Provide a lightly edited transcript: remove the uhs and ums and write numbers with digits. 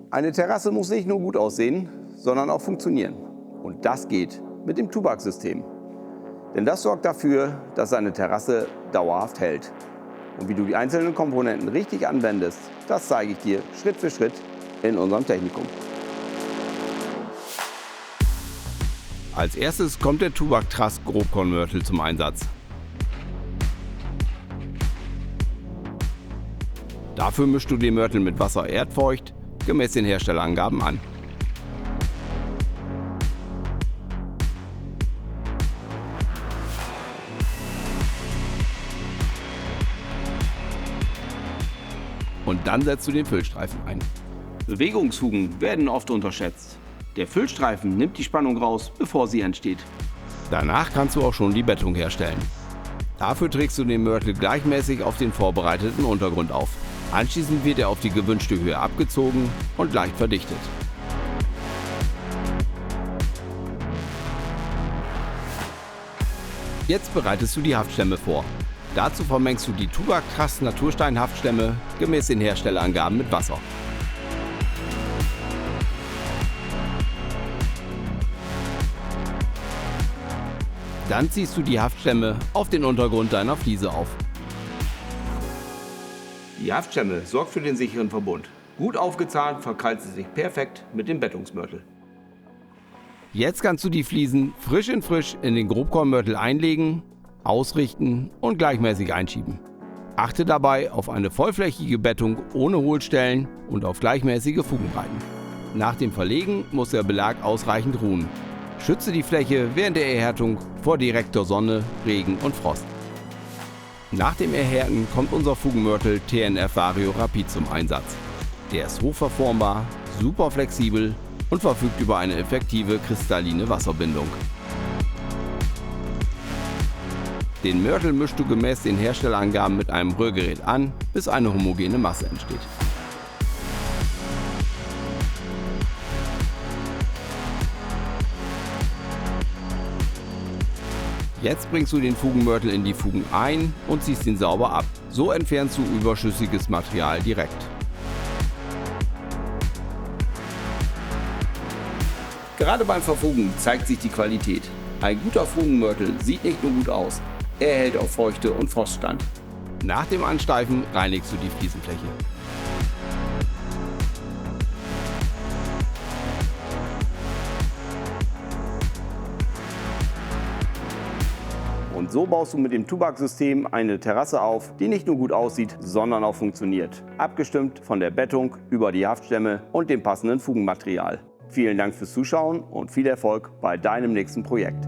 Eine Terrasse muss nicht nur gut aussehen, sondern auch funktionieren. Und das geht mit dem Tubac-System. Denn das sorgt dafür, dass eine Terrasse dauerhaft hält. Und wie du die einzelnen Komponenten richtig anwendest, das zeige ich dir Schritt für Schritt in unserem Technikum. Als erstes kommt der Tubac Truss Grobkornmörtel zum Einsatz. Dafür mischst du den Mörtel mit Wasser erdfeucht gemäß den Herstellerangaben an. Und dann setzt du den Füllstreifen ein. Bewegungsfugen werden oft unterschätzt. Der Füllstreifen nimmt die Spannung raus, bevor sie entsteht. Danach kannst du auch schon die Bettung herstellen. Dafür trägst du den Mörtel gleichmäßig auf den vorbereiteten Untergrund auf. Anschließend wird er auf die gewünschte Höhe abgezogen und leicht verdichtet. Jetzt bereitest du die Haftstämme vor. Dazu vermengst du die Tubac Truss Naturstein-Haftstämme gemäß den Herstellerangaben mit Wasser. Dann ziehst du die Haftstämme auf den Untergrund deiner Fliese auf. Die Haftstämme sorgt für den sicheren Verbund. Gut aufgezahnt verkrallt sie sich perfekt mit dem Bettungsmörtel. Jetzt kannst du die Fliesen frisch in den Grobkornmörtel einlegen, ausrichten und gleichmäßig einschieben. Achte dabei auf eine vollflächige Bettung ohne Hohlstellen und auf gleichmäßige Fugenbreiten. Nach dem Verlegen muss der Belag ausreichend ruhen. Schütze die Fläche während der Erhärtung vor direkter Sonne, Regen und Frost. Nach dem Erhärten kommt unser Fugenmörtel TNF Vario Rapid zum Einsatz. Der ist hochverformbar, super flexibel und verfügt über eine effektive kristalline Wasserbindung. Den Mörtel mischst du gemäß den Herstellerangaben mit einem Rührgerät an, bis eine homogene Masse entsteht. Jetzt bringst du den Fugenmörtel in die Fugen ein und ziehst ihn sauber ab. So entfernst du überschüssiges Material direkt. Gerade beim Verfugen zeigt sich die Qualität. Ein guter Fugenmörtel sieht nicht nur gut aus, er hält auch Feuchte und Frost stand. Nach dem Ansteifen reinigst du die Fliesenfläche. Und so baust du mit dem Tubac-System eine Terrasse auf, die nicht nur gut aussieht, sondern auch funktioniert. Abgestimmt von der Bettung über die Haftstämme und dem passenden Fugenmaterial. Vielen Dank fürs Zuschauen und viel Erfolg bei deinem nächsten Projekt.